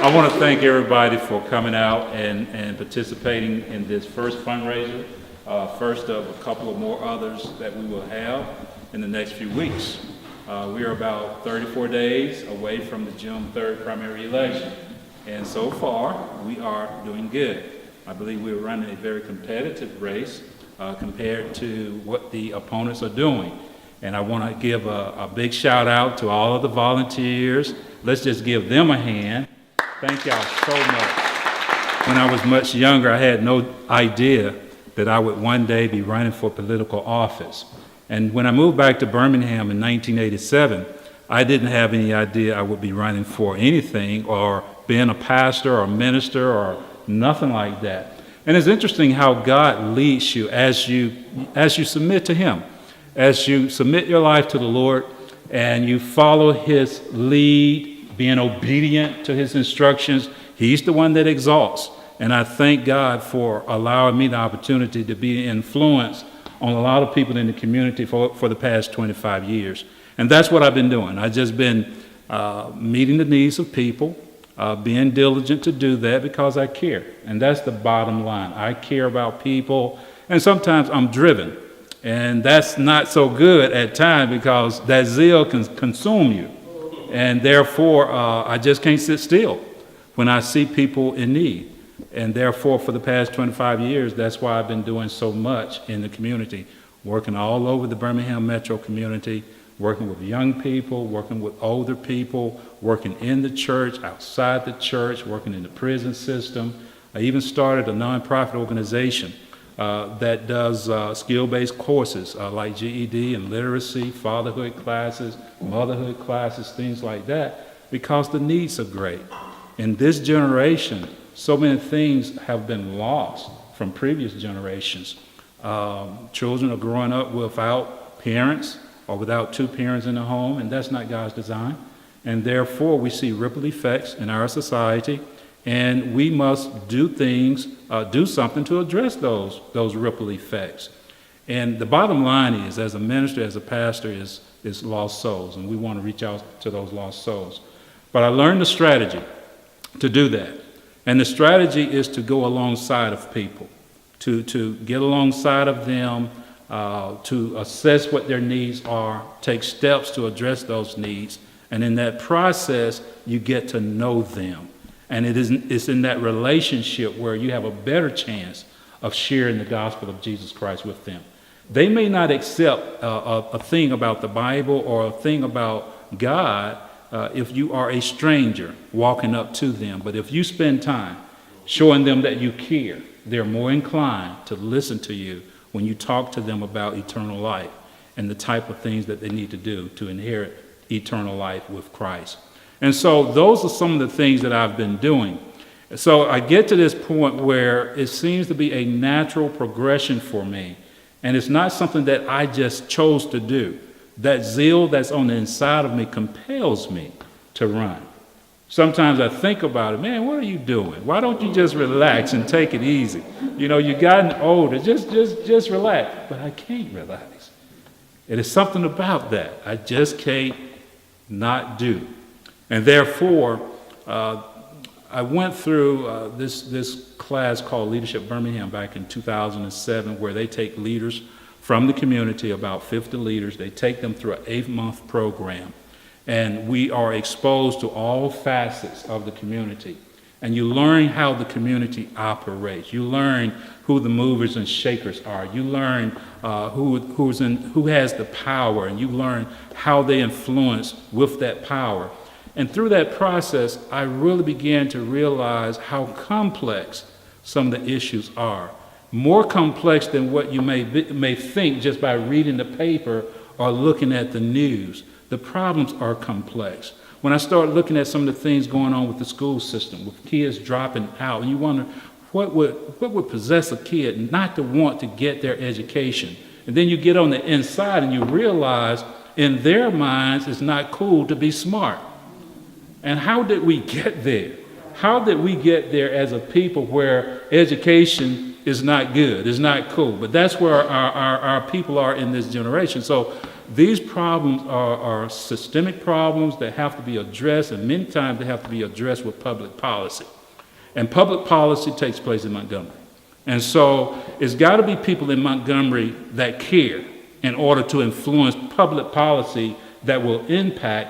I want to thank everybody for coming out and participating in this first fundraiser, first of a couple of more others that we will have in the next few weeks. We are about 34 days away from the June 3rd primary election, and so far we are doing good. I believe we're running a very competitive race compared to what the opponents are doing. And I want to give a big shout out to all of the volunteers. Let's just give them a hand. Thank y'all so much. When I was much younger, I had no idea that I would one day be running for political office. And when I moved back to Birmingham in 1987, I didn't have any idea I would be running for anything or being a pastor or a minister or nothing like that. And it's interesting how God leads you as you submit to Him. As you submit your life to the Lord and you follow His lead, being obedient to His instructions, He's the one that exalts. And I thank God for allowing me the opportunity to be influenced on a lot of people in the community for the past 25 years. And that's what I've been doing. I've just been meeting the needs of people, being diligent to do that because I care. And that's the bottom line. I care about people, and sometimes I'm driven. And that's not so good at times because that zeal can consume you. And therefore, I just can't sit still when I see people in need. And therefore, for the past 25 years, that's why I've been doing so much in the community, working all over the Birmingham metro community, working with young people, working with older people, working in the church, outside the church, working in the prison system. I even started a nonprofit organization that does skill-based courses like GED and literacy, fatherhood classes, motherhood classes, things like that, because the needs are great. In this generation, so many things have been lost from previous generations. Children are growing up without parents or without two parents in the home, and that's not God's design. And therefore, we see ripple effects in our society, and we must do things, do something to address those ripple effects. And the bottom line is, as a minister, as a pastor, is lost souls, and we want to reach out to those lost souls. But I learned the strategy to do that. And the strategy is to go alongside of people, to get alongside of them, to assess what their needs are, take steps to address those needs, and in that process, you get to know them. And it's in that relationship where you have a better chance of sharing the gospel of Jesus Christ with them. They may not accept a thing about the Bible or a thing about God if you are a stranger walking up to them. But if you spend time showing them that you care, they're more inclined to listen to you when you talk to them about eternal life and the type of things that they need to do to inherit eternal life with Christ. And so those are some of the things that I've been doing. So I get to this point where it seems to be a natural progression for me. And it's not something that I just chose to do. That zeal that's on the inside of me compels me to run. Sometimes I think about it, man, what are you doing? Why don't you just relax and take it easy? You know, you've gotten older, just relax. But I can't relax. It is something about that I just can't not do. And therefore, I went through this class called Leadership Birmingham back in 2007, where they take leaders from the community, about 50 leaders. They take them through an 8-month program. And we are exposed to all facets of the community. And you learn how the community operates. You learn who the movers and shakers are. You learn who has the power, and you learn how they influence with that power. And through that process, I really began to realize how complex some of the issues are. More complex than what you may think just by reading the paper or looking at the news. The problems are complex. When I start looking at some of the things going on with the school system, with kids dropping out, and you wonder, what would possess a kid not to want to get their education? And then you get on the inside and you realize in their minds it's not cool to be smart. And how did we get there? How did we get there as a people where education is not good, is not cool? But that's where our people are in this generation. So these problems are systemic problems that have to be addressed, and many times they have to be addressed with public policy. And public policy takes place in Montgomery. And so it's got to be people in Montgomery that care in order to influence public policy that will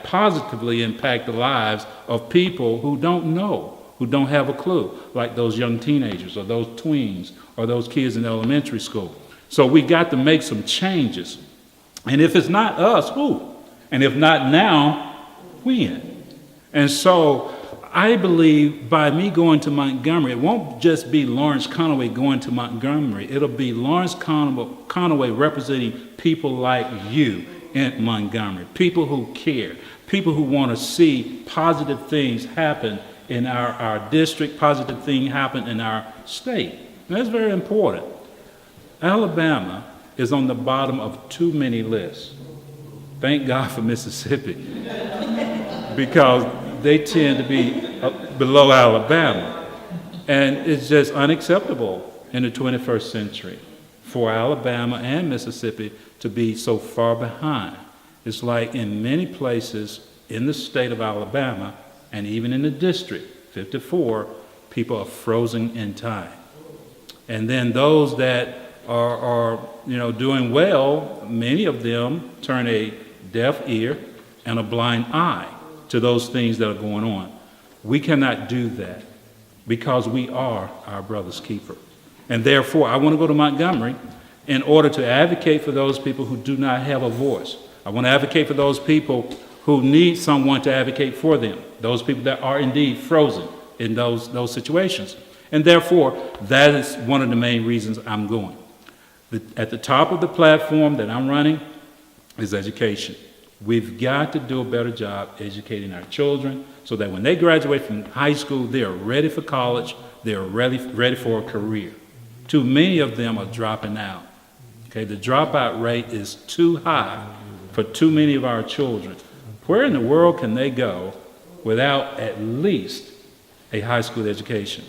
positively impact the lives of people who don't know, who don't have a clue, like those young teenagers or those tweens or those kids in elementary school. So we got to make some changes. And if it's not us, who? And if not now, when? And so I believe by me going to Montgomery, it won't just be Lawrence Conaway going to Montgomery. It'll be Lawrence Conaway representing people like you in Montgomery, people who care, people who want to see positive things happen in our district, positive things happen in our state. And that's very important. Alabama is on the bottom of too many lists. Thank God for Mississippi, because they tend to be below Alabama. And it's just unacceptable in the 21st century for Alabama and Mississippi to be so far behind. It's like in many places in the state of Alabama, and even in the district, 54, people are frozen in time. And then those that are doing well, many of them turn a deaf ear and a blind eye to those things that are going on. We cannot do that because we are our brother's keeper. And therefore, I want to go to Montgomery in order to advocate for those people who do not have a voice. I want to advocate for those people who need someone to advocate for them, those people that are indeed frozen in those situations. And therefore, that is one of the main reasons I'm going. At the top of the platform that I'm running is education. We've got to do a better job educating our children so that when they graduate from high school, they are ready for college, they are ready for a career. Too many of them are dropping out. Okay, the dropout rate is too high for too many of our children. Where in the world can they go without at least a high school education?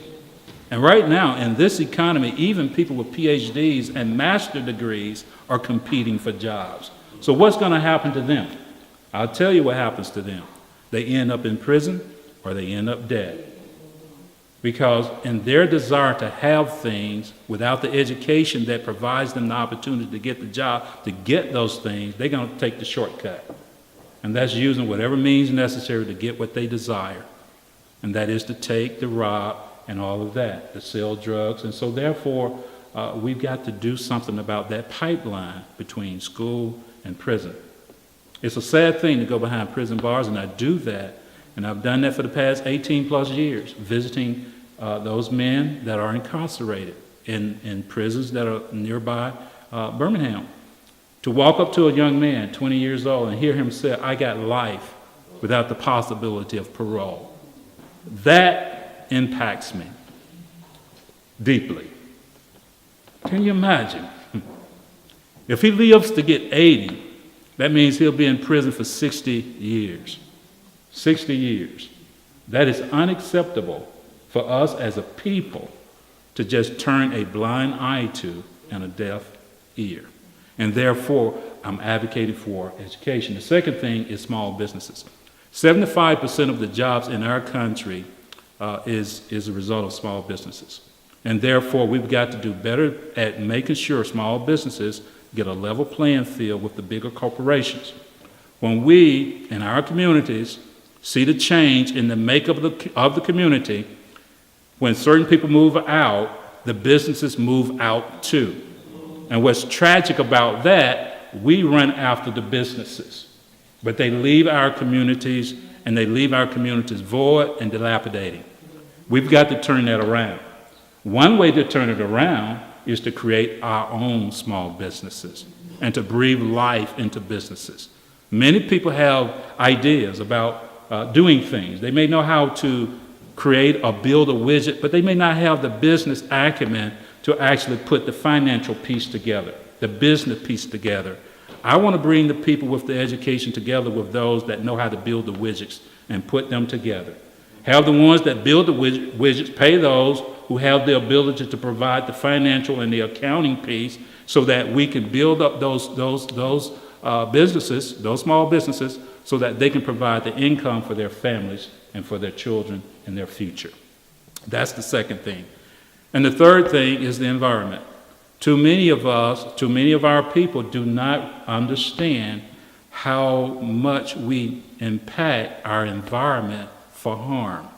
And right now, in this economy, even people with PhDs and master's degrees are competing for jobs. So what's going to happen to them? I'll tell you what happens to them. They end up in prison or they end up dead. Because in their desire to have things without the education that provides them the opportunity to get the job, to get those things, they're going to take the shortcut. And that's using whatever means necessary to get what they desire. And that is to take, to rob, and all of that, to sell drugs. And so therefore, we've got to do something about that pipeline between school and prison. It's a sad thing to go behind prison bars, and I do that. And I've done that for the past 18 plus years, visiting those men that are incarcerated in prisons that are nearby Birmingham. To walk up to a young man, 20 years old, and hear him say, I got life without the possibility of parole. That impacts me deeply. Can you imagine? If he lives to get 80, that means he'll be in prison for 60 years. 60 years. That is unacceptable for us as a people to just turn a blind eye to and a deaf ear. And therefore, I'm advocating for education. The second thing is small businesses. 75% of the jobs in our country is a result of small businesses. And therefore, we've got to do better at making sure small businesses get a level playing field with the bigger corporations. When we, in our communities, see the change in the makeup of the community, when certain people move out, the businesses move out too. And what's tragic about that, we run after the businesses, but they leave our communities, and they leave our communities void and dilapidating. We've got to turn that around. One way to turn it around is to create our own small businesses and to breathe life into businesses. Many people have ideas about doing things. They may know how to create or build a widget, but they may not have the business acumen to actually put the financial piece together, the business piece together. I want to bring the people with the education together with those that know how to build the widgets and put them together. Have the ones that build the widgets pay those who have the ability to provide the financial and the accounting piece so that we can build up those businesses, those small businesses, so that they can provide the income for their families and for their children and their future. That's the second thing. And the third thing is the environment. Too many of our people do not understand how much we impact our environment for harm.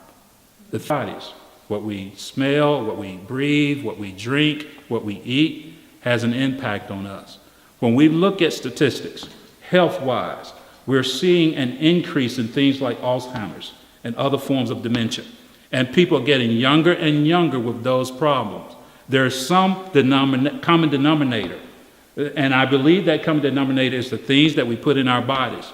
The bodies, what we smell, what we breathe, what we drink, what we eat, has an impact on us. When we look at statistics, health-wise, we're seeing an increase in things like Alzheimer's and other forms of dementia. And people are getting younger and younger with those problems. There's some common denominator. And I believe that common denominator is the things that we put in our bodies,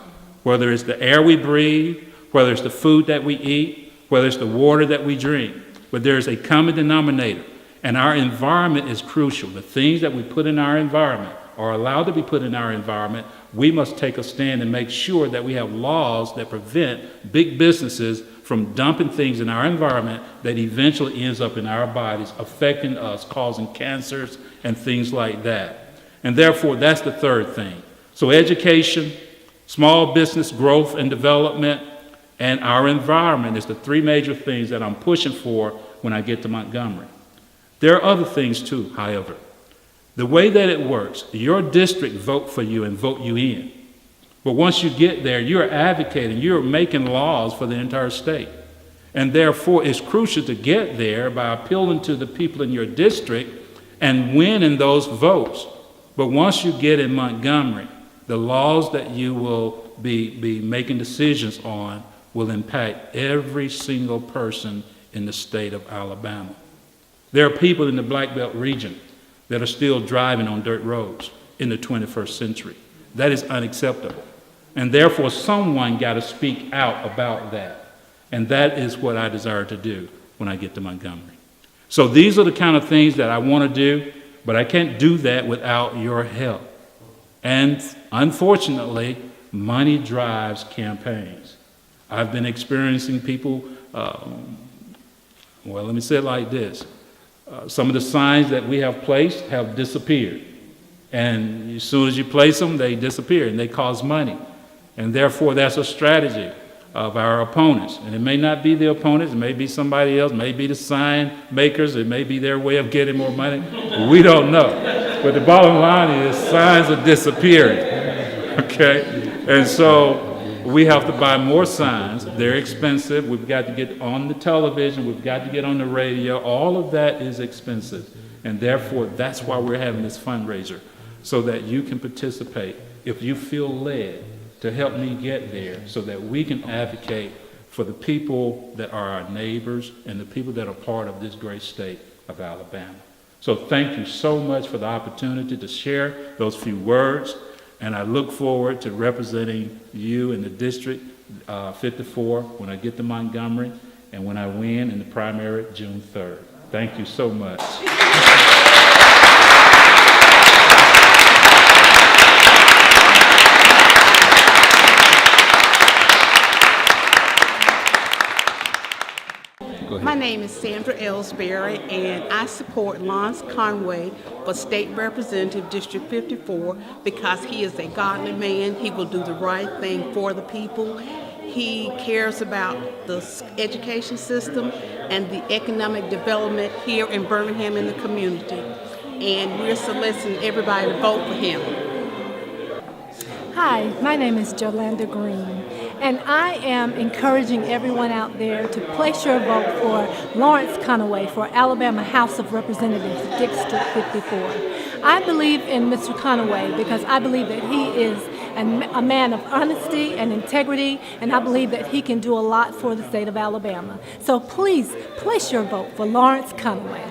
whether it's the air we breathe, whether it's the food that we eat, whether it's the water that we drink. But there's a common denominator. And our environment is crucial. The things that we put in our environment are allowed to be put in our environment. We must take a stand and make sure that we have laws that prevent big businesses from dumping things in our environment that eventually ends up in our bodies, affecting us, causing cancers and things like that. And therefore, that's the third thing. So education, small business growth and development, and our environment is the three major things that I'm pushing for when I get to Montgomery. There are other things too, however. The way that it works, your district vote for you and vote you in. But once you get there, you're advocating, you're making laws for the entire state. And therefore, it's crucial to get there by appealing to the people in your district and winning those votes. But once you get in Montgomery, the laws that you will be making decisions on will impact every single person in the state of Alabama. There are people in the Black Belt region that are still driving on dirt roads in the 21st century. That is unacceptable. And therefore, someone got to speak out about that. And that is what I desire to do when I get to Montgomery. So these are the kind of things that I want to do, but I can't do that without your help. And unfortunately, money drives campaigns. I've been experiencing people, let me say it like this. Some of the signs that we have placed have disappeared. And as soon as you place them, they disappear and they cost money. And therefore, that's a strategy of our opponents. And it may not be the opponents, it may be somebody else, it may be the sign makers, it may be their way of getting more money. We don't know. But the bottom line is signs are disappearing. Okay? And so we have to buy more signs. They're expensive. We've got to get on the television. We've got to get on the radio. All of that is expensive. And therefore, that's why we're having this fundraiser, so that you can participate if you feel led to help me get there, so that we can advocate for the people that are our neighbors and the people that are part of this great state of Alabama. So thank you so much for the opportunity to share those few words. And I look forward to representing you in the District 54 when I get to Montgomery and when I win in the primary June 3rd. Thank you so much. My name is Sandra Ellsbury, and I support Lance Conaway for State Representative District 54 because he is a godly man. He will do the right thing for the people. He cares about the education system and the economic development here in Birmingham and the community. And we're soliciting everybody to vote for him. Hi, my name is Jolanda Green, and I am encouraging everyone out there to place your vote for Lawrence Conaway for Alabama House of Representatives, District 54. I believe in Mr. Conaway because I believe that he is a man of honesty and integrity, and I believe that he can do a lot for the state of Alabama. So please place your vote for Lawrence Conaway.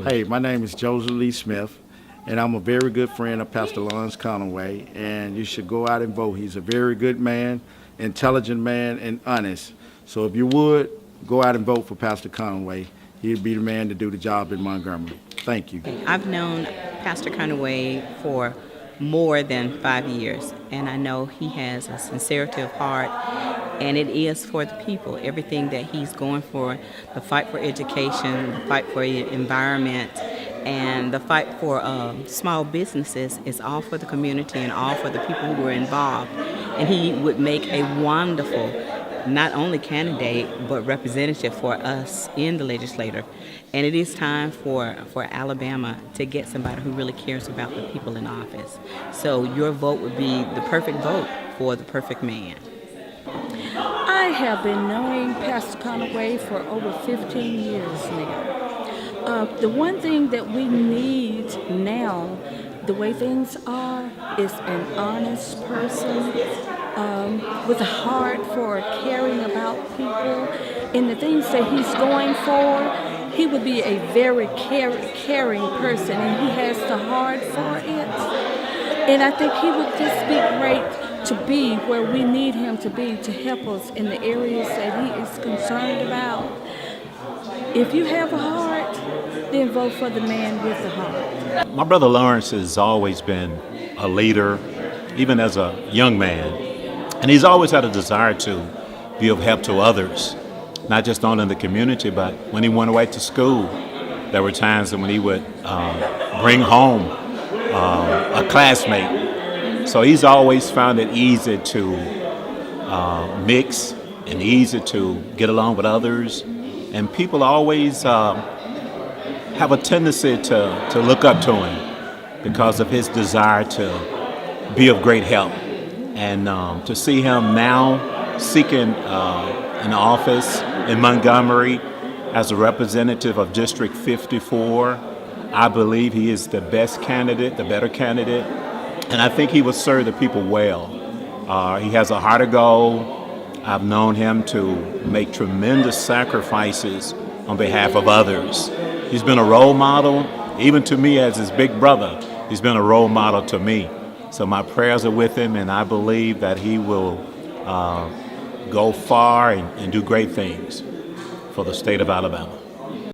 Hey, my name is Joseph Lee Smith, and I'm a very good friend of Pastor Lawrence Conaway, and you should go out and vote. He's a very good man, intelligent man, and honest. So if you would, go out and vote for Pastor Conaway. He'd be the man to do the job in Montgomery. Thank you. I've known Pastor Conaway for more than 5 years, and I know he has a sincerity of heart, and it is for the people. Everything that he's going for, the fight for education, the fight for the environment, And the fight for small businesses is all for the community and all for the people who were involved. And he would make a wonderful, not only candidate, but representative for us in the legislature. And it is time for Alabama to get somebody who really cares about the people in office. So your vote would be the perfect vote for the perfect man. I have been knowing Pastor Conaway for over 15 years now. The one thing that we need now, the way things are, is an honest person with a heart for caring about people. And the things that he's going for, he would be a very caring person, and he has the heart for it. And I think he would just be great to be where we need him to be, to help us in the areas that he is concerned about. If you have a heart, then vote for the man with the heart. My brother Lawrence has always been a leader, even as a young man. And he's always had a desire to be of help to others, not just only in the community, but when he went away to school, there were times when he would bring home a classmate. So he's always found it easy to mix and easy to get along with others. And people always have a tendency to look up to him because of his desire to be of great help. And to see him now seeking an office in Montgomery as a representative of District 54, I believe he is the best candidate, the better candidate, and I think he will serve the people well. He has a heart of gold. I've known him to make tremendous sacrifices on behalf of others. He's been a role model, even to me as his big brother. He's been a role model to me. So my prayers are with him, and I believe that he will go far and do great things for the state of Alabama.